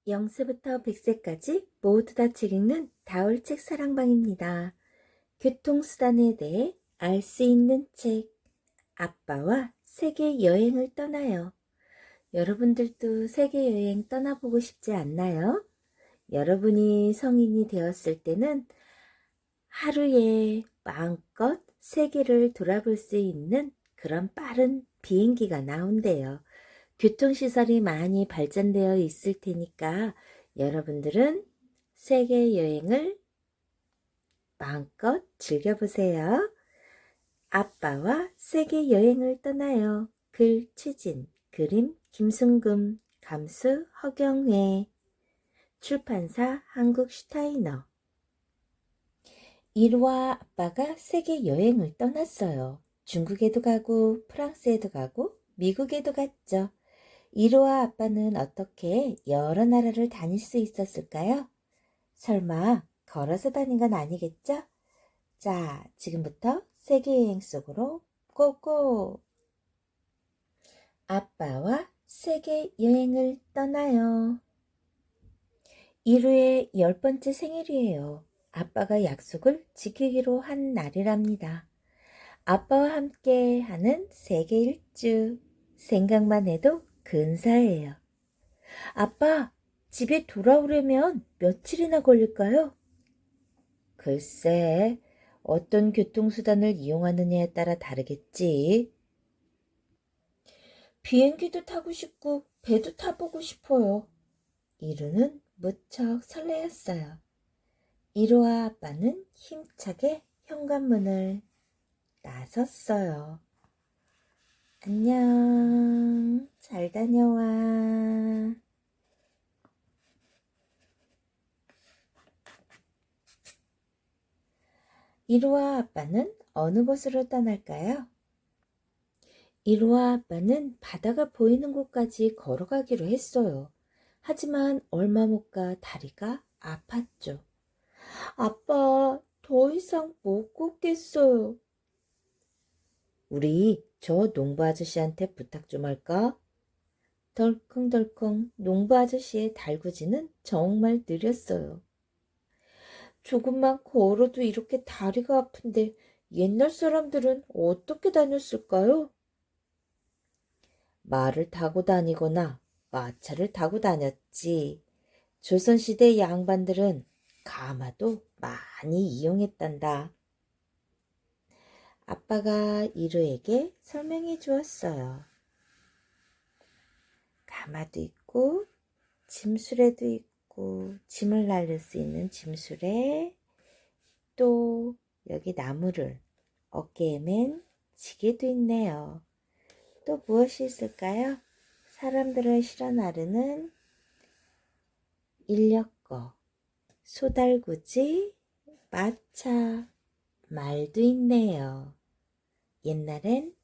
0세부터 100세까지 모두 다 책 읽는 다울책 사랑방입니다. 교통수단에 대해 알 수 있는 책. 아빠와 세계 여행을 떠나요. 여러분들도 세계 여행 떠나보고 싶지 않나요? 여러분이 성인이 되었을 때는 하루에 마음껏 세계를 돌아볼 수 있는 그런 빠른 비행기가 나온대요. 교통시설이 많이 발전되어 있을 테니까 여러분들은 세계 여행을 마음껏 즐겨보세요. 아빠와 세계 여행을 떠나요. 글 최진, 그림 김순금, 감수 허경혜, 출판사 한국슈타이너. 이루와 아빠가 세계 여행을 떠났어요. 중국에도 가고 프랑스에도 가고 미국에도 갔죠. 이루와 아빠는 어떻게 여러 나라를 다닐 수 있었을까요? 설마 걸어서 다닌 건 아니겠죠? 자, 지금부터 세계여행 속으로 고고! 아빠와 세계여행을 떠나요. 이루의 10번째 생일이에요. 아빠가 약속을 지키기로 한 날이랍니다. 아빠와 함께 하는 세계 일주. 생각만 해도 근사해요. 아빠, 집에 돌아오려면 며칠이나 걸릴까요? 글쎄, 어떤 교통수단을 이용하느냐에 따라 다르겠지. 비행기도 타고 싶고 배도 타보고 싶어요. 이루는 무척 설레었어요. 이루와 아빠는 힘차게 현관문을 나섰어요. 안녕, 잘 다녀와. 이루와 아빠는 어느 곳으로 떠날까요? 이루와 아빠는 바다가 보이는 곳까지 걸어가기로 했어요. 하지만 얼마 못 가 다리가 아팠죠. 아빠, 더 이상 못 걷겠어요. 우리 저 농부 아저씨한테 부탁 좀 할까? 덜컹덜컹 농부 아저씨의 달구지는 정말 느렸어요. 조금만 걸어도 이렇게 다리가 아픈데 옛날 사람들은 어떻게 다녔을까요? 말을 타고 다니거나 마차를 타고 다녔지. 조선시대 양반들은 가마도 많이 이용했단다. 아빠가 이루에게 설명해 주었어요. 가마도 있고 짐수레도 있고 짐을 날릴 수 있는 짐수레, 또 여기 나무를 어깨에 맨 지게도 있네요. 또 무엇이 있을까요? 사람들을 실어 나르는 인력거, 소달구지, 마차, 말도 있네요. 옛날엔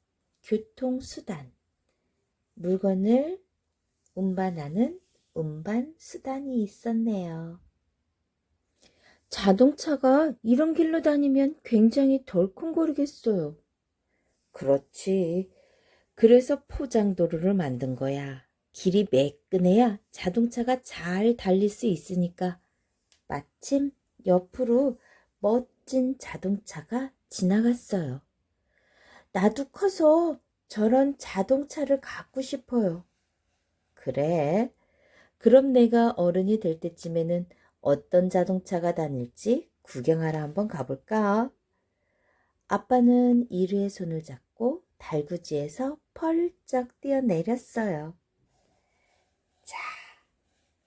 교통수단, 물건을 운반하는 운반수단이 있었네요. 자동차가 이런 길로 다니면 굉장히 덜컹거리겠어요. 그렇지. 그래서 포장도로를 만든 거야. 길이 매끈해야 자동차가 잘 달릴 수 있으니까. 마침 옆으로 멋진 자동차가 지나갔어요. 나도 커서 저런 자동차를 갖고 싶어요. 그래? 그럼 내가 어른이 될 때쯤에는 어떤 자동차가 다닐지 구경하러 한번 가볼까? 아빠는 이루의 손을 잡고 달구지에서 펄쩍 뛰어내렸어요. 자,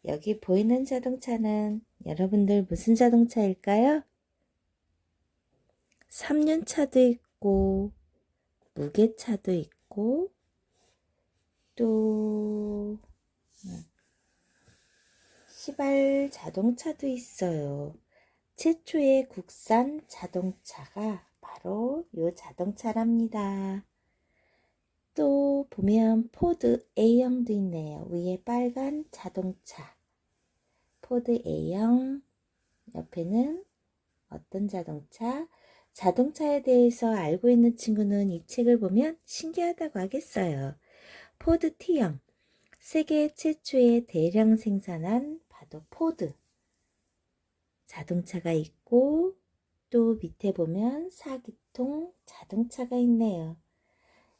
여기 보이는 자동차는 여러분들 무슨 자동차일까요? 3륜차도 있고 무게차도 있고 또 시발 자동차도 있어요. 최초의 국산 자동차가 바로 이 자동차랍니다. 또 보면 포드 A형도 있네요. 위에 빨간 자동차. 포드 A형. 옆에는 어떤 자동차? 자동차에 대해서 알고 있는 친구는 이 책을 보면 신기하다고 하겠어요. 포드 T형. 세계 최초의 대량 생산한 포드 자동차가 있고 또 밑에 보면 4기통 자동차가 있네요.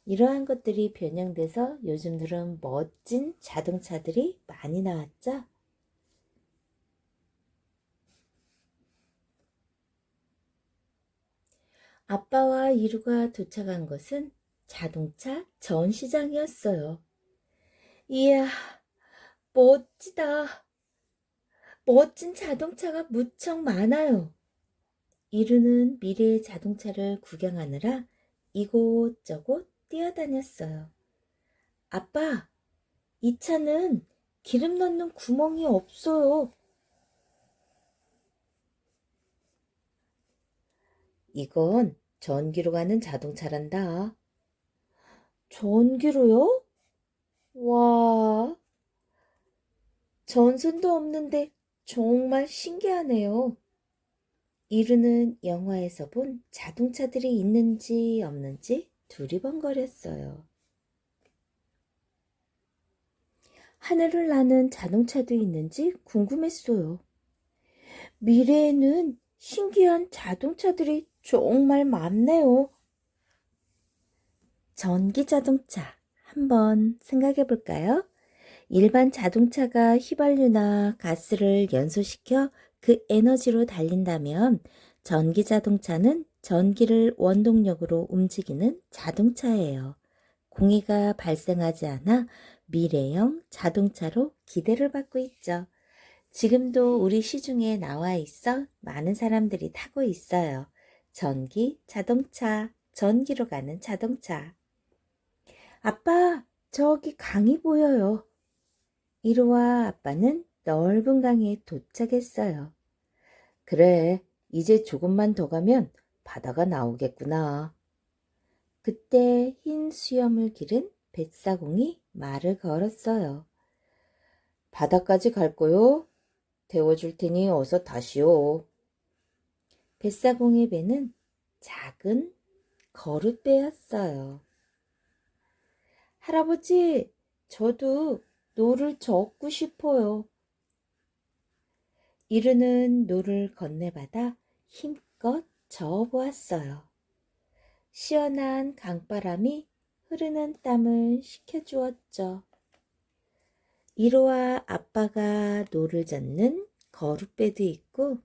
이러한 것들이 변형돼서 요즘 들은 멋진 자동차들이 많이 나왔죠? 아빠와 이루가 도착한 것은 자동차 전시장이었어요. 이야, 멋지다. 멋진 자동차가 무척 많아요. 이루는 미래의 자동차를 구경하느라 이곳저곳 뛰어다녔어요. 아빠, 이 차는 기름 넣는 구멍이 없어요. 이건 전기로 가는 자동차란다. 전기로요? 와, 전선도 없는데 정말 신기하네요. 이루는 영화에서 본 자동차들이 있는지 없는지 두리번거렸어요. 하늘을 나는 자동차도 있는지 궁금했어요. 미래에는 신기한 자동차들이 정말 많네요. 전기 자동차 한번 생각해 볼까요? 일반 자동차가 휘발유나 가스를 연소시켜 그 에너지로 달린다면 전기 자동차는 전기를 원동력으로 움직이는 자동차예요. 공해가 발생하지 않아 미래형 자동차로 기대를 받고 있죠. 지금도 우리 시중에 나와 있어 많은 사람들이 타고 있어요. 전기 자동차, 전기로 가는 자동차. 아빠, 저기 강이 보여요. 이루와 아빠는 넓은 강에 도착했어요. 그래, 이제 조금만 더 가면 바다가 나오겠구나. 그때 흰 수염을 기른 뱃사공이 말을 걸었어요. 바다까지 갈 거요? 데워줄 테니 어서 다시오. 뱃사공의 배는 작은 거룻배였어요. 할아버지, 저도 노를 젓고 싶어요. 이르는 노를 건네받아 힘껏 저어보았어요. 시원한 강바람이 흐르는 땀을 식혀주었죠. 이로와 아빠가 노를 젓는 거룻배도 있고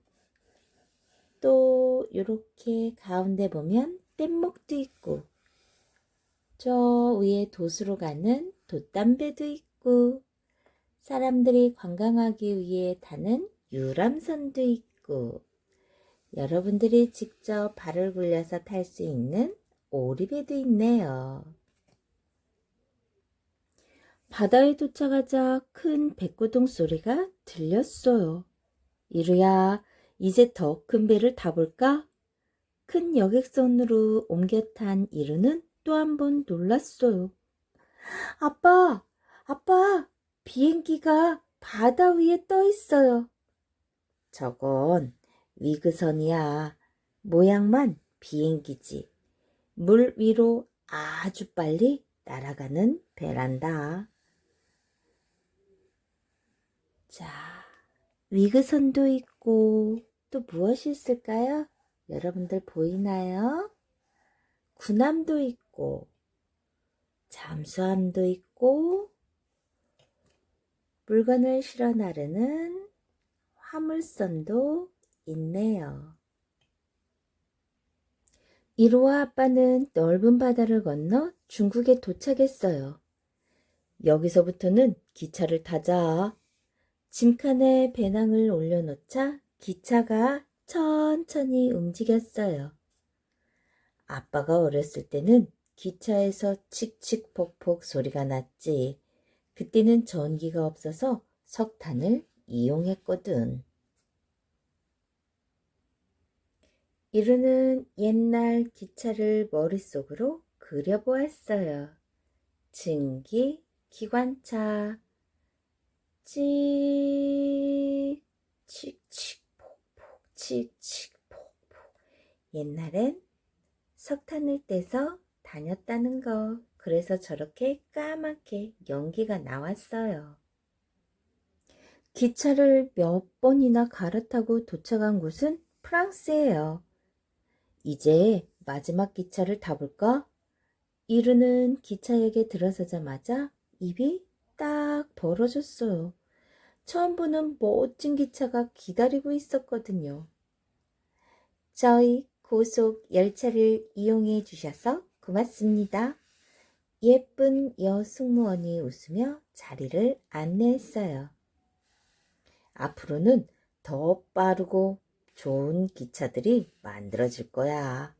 또 이렇게 가운데 보면 뗏목도 있고 저 위에 돛으로 가는 돛담배도 있고 사람들이 관광하기 위해 타는 유람선도 있고 여러분들이 직접 발을 굴려서 탈 수 있는 오리배도 있네요. 바다에 도착하자 큰 백고동 소리가 들렸어요. 이루야, 이제 더 큰 배를 타볼까? 큰 여객선으로 옮겨 탄 이루는 또 한 번 놀랐어요. 아빠, 아빠, 비행기가 바다 위에 떠 있어요. 저건 위그선이야. 모양만 비행기지. 물 위로 아주 빨리 날아가는 배란다. 자, 위그선도 있고 또 무엇이 있을까요? 여러분들 보이나요? 군함도 있고 잠수함도 있고 물건을 실어 나르는 화물선도 있네요. 이로와 아빠는 넓은 바다를 건너 중국에 도착했어요. 여기서부터는 기차를 타자. 짐칸에 배낭을 올려놓자 기차가 천천히 움직였어요. 아빠가 어렸을 때는 기차에서 칙칙폭폭 소리가 났지. 그때는 전기가 없어서 석탄을 이용했거든. 이루는 옛날 기차를 머릿속으로 그려보았어요. 증기, 기관차, 칙, 칙칙폭폭, 칙칙폭폭. 옛날엔 석탄을 떼서 다녔다는 거. 그래서 저렇게 까맣게 연기가 나왔어요. 기차를 몇 번이나 갈아타고 도착한 곳은 프랑스예요. 이제 마지막 기차를 타볼까? 이르는 기차역에 들어서자마자 입이 딱 벌어졌어요. 처음 보는 멋진 기차가 기다리고 있었거든요. 저희 고속 열차를 이용해 주셔서 고맙습니다. 예쁜 여승무원이 웃으며 자리를 안내했어요. 앞으로는 더 빠르고 좋은 기차들이 만들어질 거야.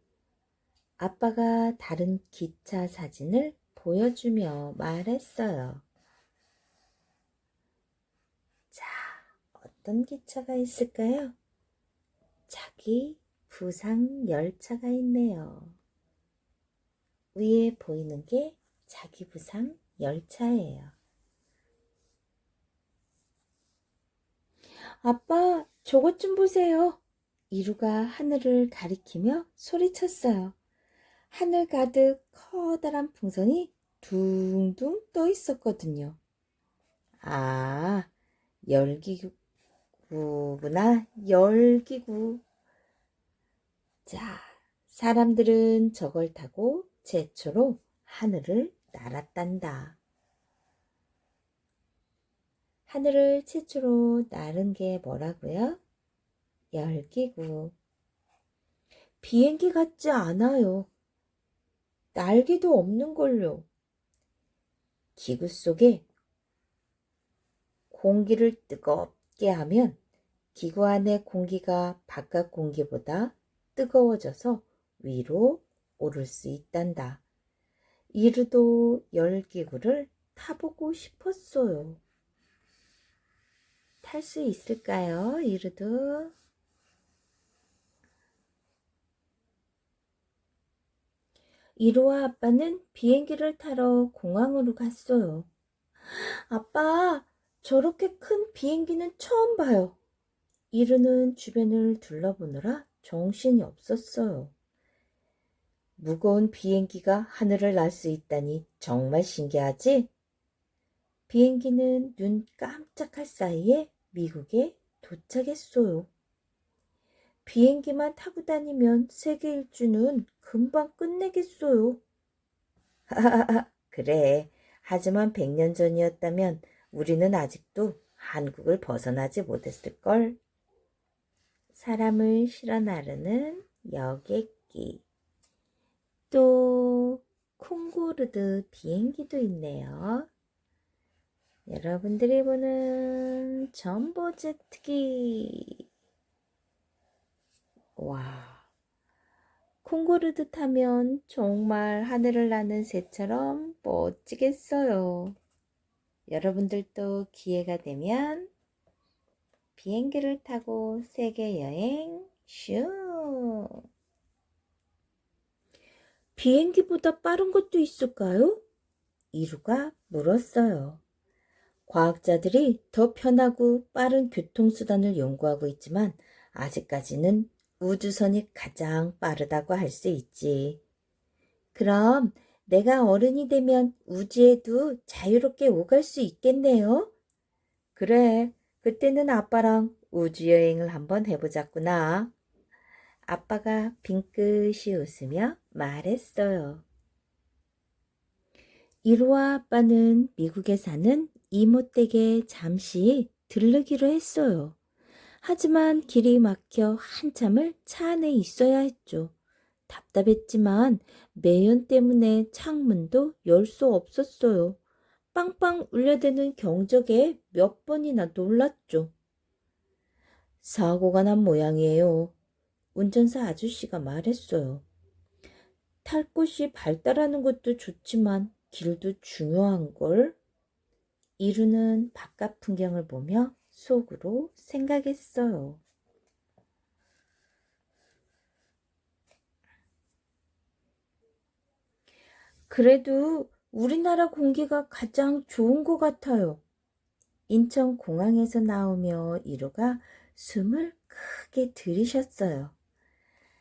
아빠가 다른 기차 사진을 보여주며 말했어요. 자, 어떤 기차가 있을까요? 자기 부상 열차가 있네요. 위에 보이는 게 자기 부상 열차예요. 아빠, 저것 좀 보세요. 이루가 하늘을 가리키며 소리쳤어요. 하늘 가득 커다란 풍선이 둥둥 떠 있었거든요. 아, 열기구구나, 열기구. 자, 사람들은 저걸 타고 최초로 하늘을 날았단다. 하늘을 최초로 나른 게 뭐라고요? 열기구. 비행기 같지 않아요. 날개도 없는걸요. 기구 속에 공기를 뜨겁게 하면 기구 안의 공기가 바깥 공기보다 뜨거워져서 위로 오를 수 있단다. 이르도 열기구를 타보고 싶었어요. 탈 수 있을까요, 이르도? 이루와 아빠는 비행기를 타러 공항으로 갔어요. 아빠, 저렇게 큰 비행기는 처음 봐요. 이르는 주변을 둘러보느라 정신이 없었어요. 무거운 비행기가 하늘을 날 수 있다니 정말 신기하지? 비행기는 눈 깜짝할 사이에 미국에 도착했어요. 비행기만 타고 다니면 세계 일주는 금방 끝내겠어요. 그래. 하지만 100년 전이었다면 우리는 아직도 한국을 벗어나지 못했을걸. 사람을 실어 나르는 여객기. 또 콩고르드 비행기도 있네요. 여러분들이 보는 전보 제트기. 와, 콩고르드 타면 정말 하늘을 나는 새처럼 멋지겠어요. 여러분들도 기회가 되면 비행기를 타고 세계 여행 슝! 비행기보다 빠른 것도 있을까요? 이루가 물었어요. 과학자들이 더 편하고 빠른 교통수단을 연구하고 있지만 아직까지는 우주선이 가장 빠르다고 할 수 있지. 그럼 내가 어른이 되면 우주에도 자유롭게 오갈 수 있겠네요? 그래, 그때는 아빠랑 우주여행을 한번 해보자꾸나. 아빠가 빙긋이 웃으며 말했어요. 이루와 아빠는 미국에 사는 이모 댁에 잠시 들르기로 했어요. 하지만 길이 막혀 한참을 차 안에 있어야 했죠. 답답했지만 매연 때문에 창문도 열 수 없었어요. 빵빵 울려대는 경적에 몇 번이나 놀랐죠. 사고가 난 모양이에요. 운전사 아저씨가 말했어요. 탈 곳이 발달하는 것도 좋지만 길도 중요한걸. 이루는 바깥 풍경을 보며 속으로 생각했어요. 그래도 우리나라 공기가 가장 좋은 것 같아요. 인천공항에서 나오며 이루가 숨을 크게 들이셨어요.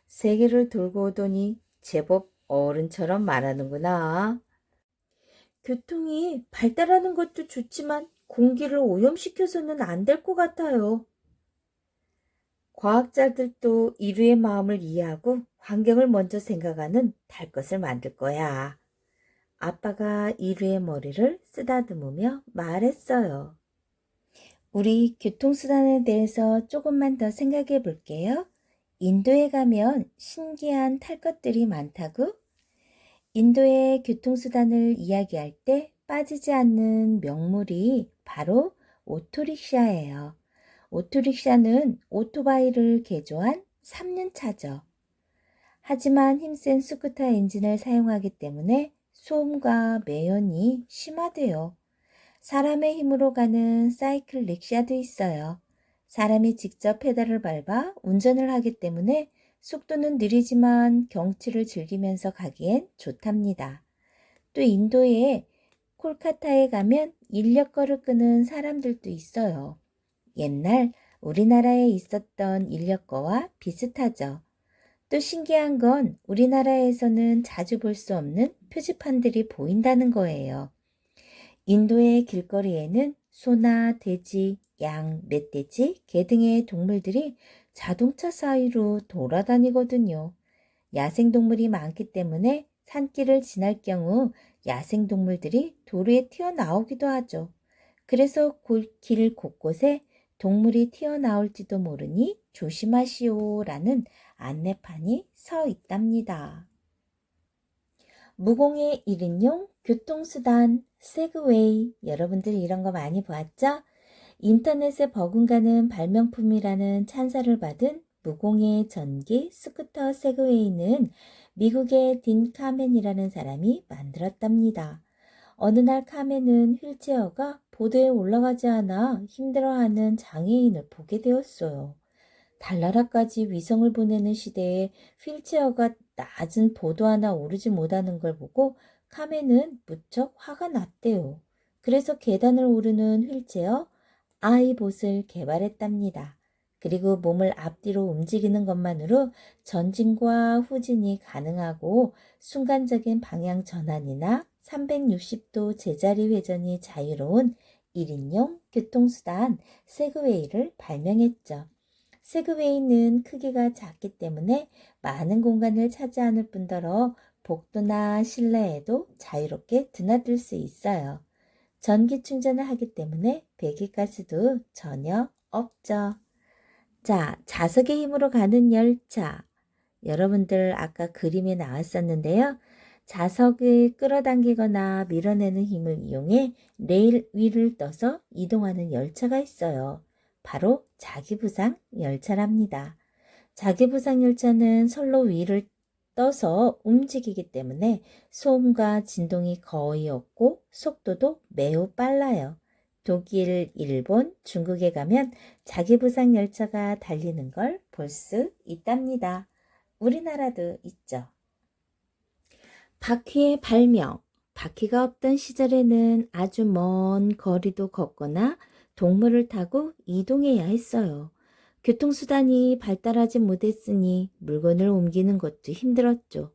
세계를 돌고 오더니 제법 어른처럼 말하는구나. 교통이 발달하는 것도 좋지만 공기를 오염시켜서는 안 될 것 같아요. 과학자들도 인류의 마음을 이해하고 환경을 먼저 생각하는 달 것을 만들 거야. 아빠가 인류의 머리를 쓰다듬으며 말했어요. 우리 교통수단에 대해서 조금만 더 생각해 볼게요. 인도에 가면 신기한 탈 것들이 많다고? 인도의 교통수단을 이야기할 때 빠지지 않는 명물이 바로 오토릭샤예요. 오토릭샤는 오토바이를 개조한 3륜차죠. 하지만 힘센 스쿠터 엔진을 사용하기 때문에 소음과 매연이 심하대요. 사람의 힘으로 가는 사이클 릭샤도 있어요. 사람이 직접 페달을 밟아 운전을 하기 때문에 속도는 느리지만 경치를 즐기면서 가기엔 좋답니다. 또 인도의 콜카타에 가면 인력거를 끄는 사람들도 있어요. 옛날 우리나라에 있었던 인력거와 비슷하죠. 또 신기한 건 우리나라에서는 자주 볼 수 없는 표지판들이 보인다는 거예요. 인도의 길거리에는 소나 돼지, 양, 멧돼지, 개 등의 동물들이 자동차 사이로 돌아다니거든요. 야생동물이 많기 때문에 산길을 지날 경우 야생동물들이 도로에 튀어나오기도 하죠. 그래서 길 곳곳에 동물이 튀어나올지도 모르니 조심하시오라는 안내판이 서 있답니다. 무공의 1인용 교통수단 세그웨이, 여러분들 이런 거 많이 보았죠? 인터넷에 버금가는 발명품이라는 찬사를 받은 무공의 전기 스쿠터 세그웨이는 미국의 딘 카멘이라는 사람이 만들었답니다. 어느 날 카멘은 휠체어가 보도에 올라가지 않아 힘들어하는 장애인을 보게 되었어요. 달나라까지 위성을 보내는 시대에 휠체어가 낮은 보도 하나 오르지 못하는 걸 보고 카멘은 무척 화가 났대요. 그래서 계단을 오르는 휠체어 아이봇을 개발했답니다. 그리고 몸을 앞뒤로 움직이는 것만으로 전진과 후진이 가능하고 순간적인 방향 전환이나 360도 제자리 회전이 자유로운 1인용 교통수단 세그웨이를 발명했죠. 세그웨이는 크기가 작기 때문에 많은 공간을 차지하는 뿐더러 복도나 실내에도 자유롭게 드나들 수 있어요. 전기 충전을 하기 때문에 배기가스도 전혀 없죠. 자, 자석의 힘으로 가는 열차. 여러분들 아까 그림에 나왔었는데요. 자석을 끌어당기거나 밀어내는 힘을 이용해 레일 위를 떠서 이동하는 열차가 있어요. 바로 자기부상 열차랍니다. 자기부상 열차는 선로 위를 떠서 움직이기 때문에 소음과 진동이 거의 없고 속도도 매우 빨라요. 독일, 일본, 중국에 가면 자기부상 열차가 달리는 걸 볼 수 있답니다. 우리나라도 있죠. 바퀴의 발명. 바퀴가 없던 시절에는 아주 먼 거리도 걷거나 동물을 타고 이동해야 했어요. 교통수단이 발달하지 못했으니 물건을 옮기는 것도 힘들었죠.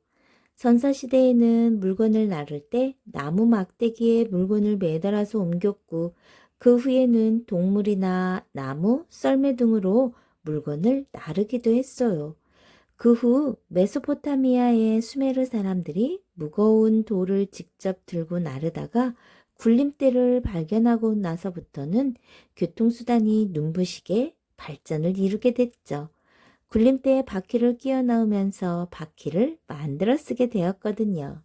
선사시대에는 물건을 나를 때 나무 막대기에 물건을 매달아서 옮겼고 그 후에는 동물이나 나무, 썰매 등으로 물건을 나르기도 했어요. 그 후 메소포타미아의 수메르 사람들이 무거운 돌을 직접 들고 나르다가 굴림대를 발견하고 나서부터는 교통수단이 눈부시게 발전을 이루게 됐죠. 굴림대에 바퀴를 끼워 넣으면서 바퀴를 만들어 쓰게 되었거든요.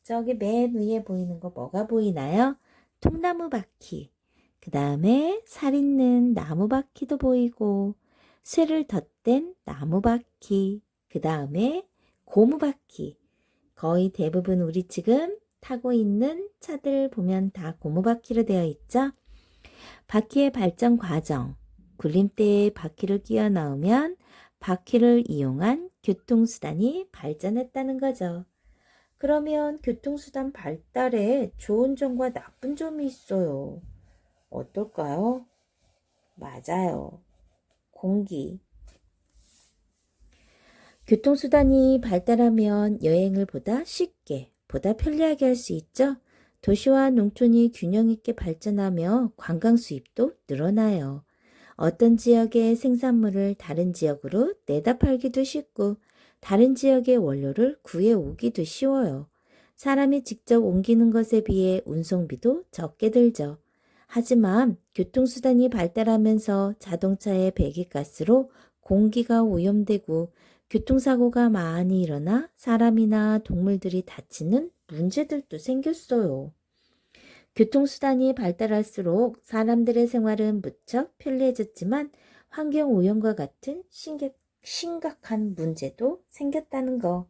저기 맨 위에 보이는 거 뭐가 보이나요? 통나무 바퀴. 그 다음에 살 있는 나무 바퀴도 보이고 쇠를 덧댄 나무 바퀴. 그 다음에 고무 바퀴. 거의 대부분 우리 지금 타고 있는 차들 보면 다 고무 바퀴로 되어 있죠? 바퀴의 발전 과정. 굴림대에 바퀴를 끼워 넣으면 바퀴를 이용한 교통수단이 발전했다는 거죠. 그러면 교통수단 발달에 좋은 점과 나쁜 점이 있어요. 어떨까요? 맞아요. 공기. 교통수단이 발달하면 여행을 보다 쉽게, 보다 편리하게 할 수 있죠. 도시와 농촌이 균형 있게 발전하며 관광 수입도 늘어나요. 어떤 지역의 생산물을 다른 지역으로 내다 팔기도 쉽고 다른 지역의 원료를 구해 오기도 쉬워요. 사람이 직접 옮기는 것에 비해 운송비도 적게 들죠. 하지만 교통수단이 발달하면서 자동차의 배기가스로 공기가 오염되고 교통사고가 많이 일어나 사람이나 동물들이 다치는 문제들도 생겼어요. 교통수단이 발달할수록 사람들의 생활은 무척 편리해졌지만 환경오염과 같은 심각한 문제도 생겼다는 거.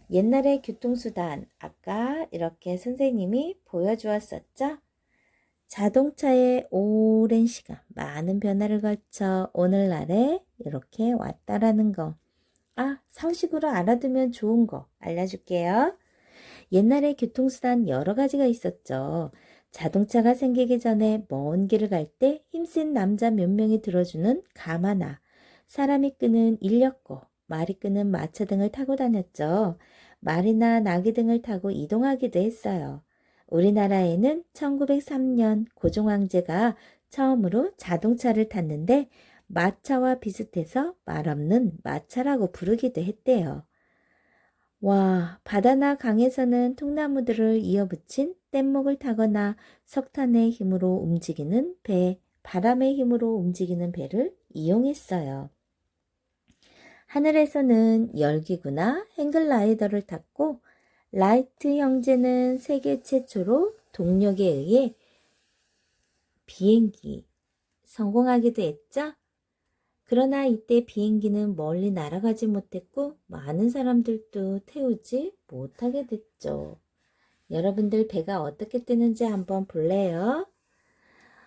옛날의 교통수단, 아까 이렇게 선생님이 보여주었었죠? 자동차의 오랜 시간, 많은 변화를 거쳐 오늘날에 이렇게 왔다라는 거. 상식으로 알아두면 좋은 거 알려줄게요. 옛날에 교통수단 여러 가지가 있었죠. 자동차가 생기기 전에 먼 길을 갈 때 힘센 남자 몇 명이 들어주는 가마나 사람이 끄는 인력거, 말이 끄는 마차 등을 타고 다녔죠. 말이나 나귀 등을 타고 이동하기도 했어요. 우리나라에는 1903년 고종황제가 처음으로 자동차를 탔는데 마차와 비슷해서 말 없는 마차라고 부르기도 했대요. 와, 바다나 강에서는 통나무들을 이어붙인 뗏목을 타거나 석탄의 힘으로 움직이는 배, 바람의 힘으로 움직이는 배를 이용했어요. 하늘에서는 열기구나 행글라이더를 탔고 라이트 형제는 세계 최초로 동력에 의해 비행기 성공하기도 했죠. 그러나 이때 비행기는 멀리 날아가지 못했고 많은 사람들도 태우지 못하게 됐죠. 여러분들 배가 어떻게 뜨는지 한번 볼래요?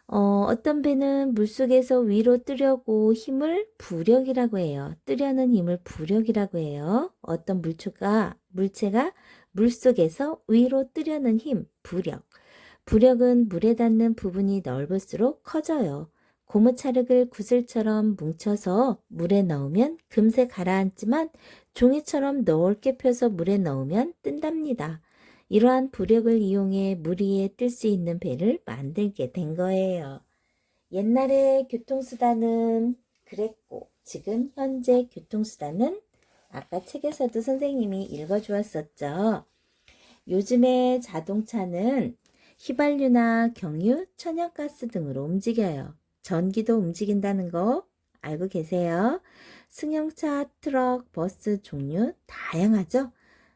어떤 배는 물속에서 위로 뜨려고 힘을 부력이라고 해요. 뜨려는 힘을 부력이라고 해요. 어떤 물체가 물속에서 위로 뜨려는 힘, 부력. 부력은 물에 닿는 부분이 넓을수록 커져요. 고무차륵을 구슬처럼 뭉쳐서 물에 넣으면 금세 가라앉지만 종이처럼 넓게 펴서 물에 넣으면 뜬답니다. 이러한 부력을 이용해 물 위에 뜰 수 있는 배를 만들게 된 거예요. 옛날에 교통수단은 그랬고 지금 현재 교통수단은 아까 책에서도 선생님이 읽어주었었죠. 요즘의 자동차는 휘발유나 경유, 천연가스 등으로 움직여요. 전기도 움직인다는 거 알고 계세요? 승용차, 트럭, 버스 종류 다양하죠?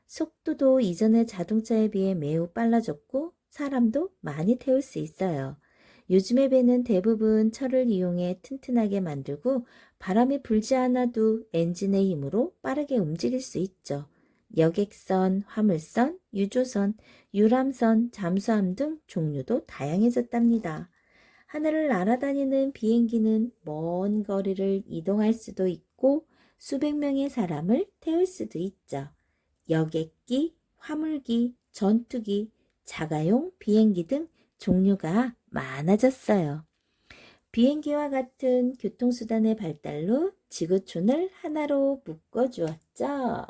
속도도 이전의 자동차에 비해 매우 빨라졌고 사람도 많이 태울 수 있어요. 요즘의 배는 대부분 철을 이용해 튼튼하게 만들고 바람이 불지 않아도 엔진의 힘으로 빠르게 움직일 수 있죠. 여객선, 화물선, 유조선, 유람선, 잠수함 등 종류도 다양해졌답니다. 하늘을 날아다니는 비행기는 먼 거리를 이동할 수도 있고 수백 명의 사람을 태울 수도 있죠. 여객기, 화물기, 전투기, 자가용 비행기 등 종류가 많아졌어요. 비행기와 같은 교통수단의 발달로 지구촌을 하나로 묶어주었죠.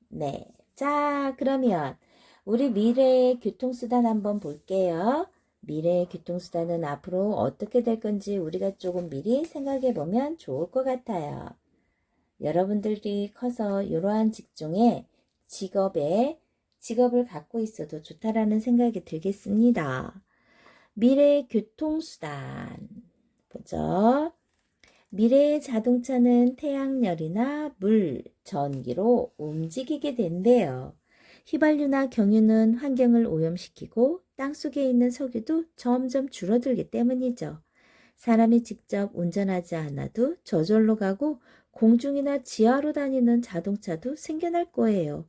네. 자, 그러면 우리 미래의 교통수단 한번 볼게요. 미래의 교통수단은 앞으로 어떻게 될 건지 우리가 조금 미리 생각해 보면 좋을 것 같아요. 여러분들이 커서 이러한 직업을 갖고 있어도 좋다라는 생각이 들겠습니다. 미래의 교통수단 보죠. 미래의 자동차는 태양열이나 물, 전기로 움직이게 된대요. 휘발유나 경유는 환경을 오염시키고 땅속에 있는 석유도 점점 줄어들기 때문이죠. 사람이 직접 운전하지 않아도 저절로 가고 공중이나 지하로 다니는 자동차도 생겨날 거예요.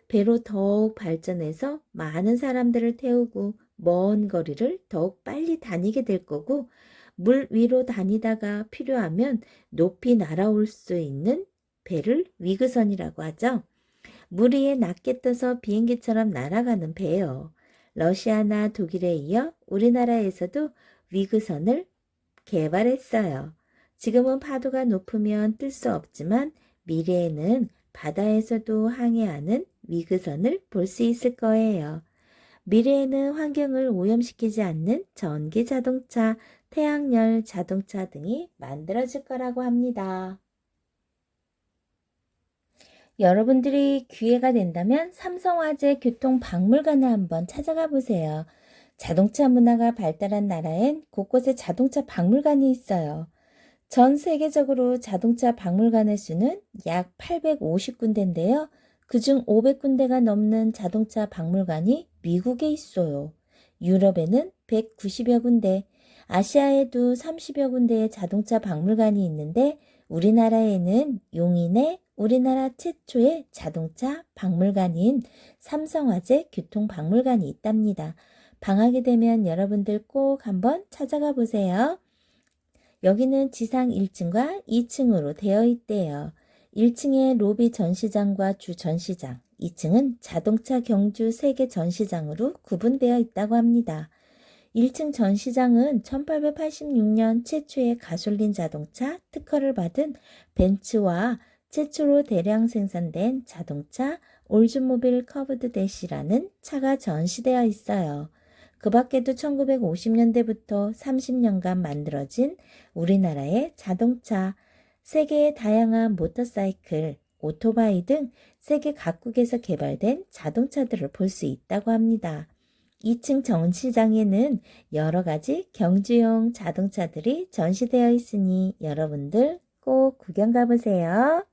배로 더욱 발전해서 많은 사람들을 태우고 먼 거리를 더욱 빨리 다니게 될 거고 물 위로 다니다가 필요하면 높이 날아올 수 있는 배를 위그선이라고 하죠. 물 위에 낮게 떠서 비행기처럼 날아가는 배요. 러시아나 독일에 이어 우리나라에서도 위그선을 개발했어요. 지금은 파도가 높으면 뜰 수 없지만 미래에는 바다에서도 항해하는 위그선을 볼 수 있을 거예요. 미래에는 환경을 오염시키지 않는 전기 자동차, 태양열 자동차 등이 만들어질 거라고 합니다. 여러분들이 기회가 된다면 삼성화재 교통박물관을 한번 찾아가 보세요. 자동차 문화가 발달한 나라엔 곳곳에 자동차 박물관이 있어요. 전 세계적으로 자동차 박물관의 수는 약 850군데인데요. 그중 500군데가 넘는 자동차 박물관이 미국에 있어요. 유럽에는 190여 군데, 아시아에도 30여 군데의 자동차 박물관이 있는데 우리나라에는 용인에 우리나라 최초의 자동차 박물관인 삼성화재 교통박물관이 있답니다. 방학이 되면 여러분들 꼭 한번 찾아가 보세요. 여기는 지상 1층과 2층으로 되어 있대요. 1층에 로비 전시장과 주 전시장, 2층은 자동차 경주 세계 전시장으로 구분되어 있다고 합니다. 1층 전시장은 1886년 최초의 가솔린 자동차 특허를 받은 벤츠와 최초로 대량 생산된 자동차 올즈모빌 커브드 대시라는 차가 전시되어 있어요. 그 밖에도 1950년대부터 30년간 만들어진 우리나라의 자동차, 세계의 다양한 모터사이클, 오토바이 등 세계 각국에서 개발된 자동차들을 볼 수 있다고 합니다. 2층 전시장에는 여러 가지 경주용 자동차들이 전시되어 있으니 여러분들 꼭 구경 가보세요.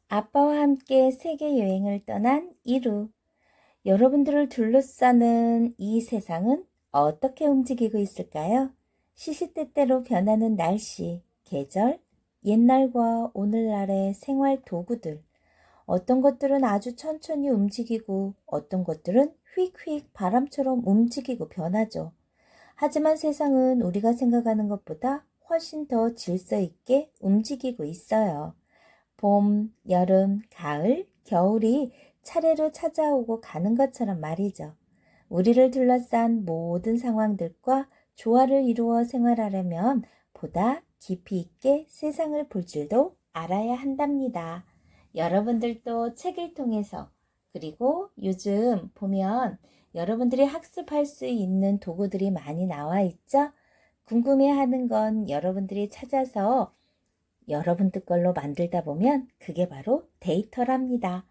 아빠와 함께 세계 여행을 떠난 이루. 여러분들을 둘러싸는 이 세상은 어떻게 움직이고 있을까요? 시시때때로 변하는 날씨, 계절, 옛날과 오늘날의 생활 도구들. 어떤 것들은 아주 천천히 움직이고 어떤 것들은 휙휙 바람처럼 움직이고 변하죠. 하지만 세상은 우리가 생각하는 것보다 훨씬 더 질서 있게 움직이고 있어요. 봄, 여름, 가을, 겨울이 차례로 찾아오고 가는 것처럼 말이죠. 우리를 둘러싼 모든 상황들과 조화를 이루어 생활하려면 보다 깊이 있게 세상을 볼 줄도 알아야 한답니다. 여러분들도 책을 통해서 그리고 요즘 보면 여러분들이 학습할 수 있는 도구들이 많이 나와 있죠? 궁금해하는 건 여러분들이 찾아서 여러분들 걸로 만들다 보면 그게 바로 데이터랍니다.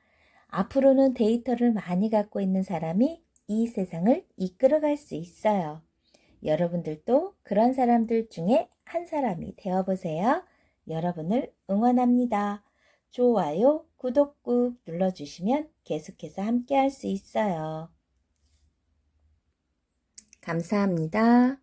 앞으로는 데이터를 많이 갖고 있는 사람이 이 세상을 이끌어갈 수 있어요. 여러분들도 그런 사람들 중에 한 사람이 되어보세요. 여러분을 응원합니다. 좋아요, 구독 꾹 눌러주시면 계속해서 함께 할 수 있어요. 감사합니다.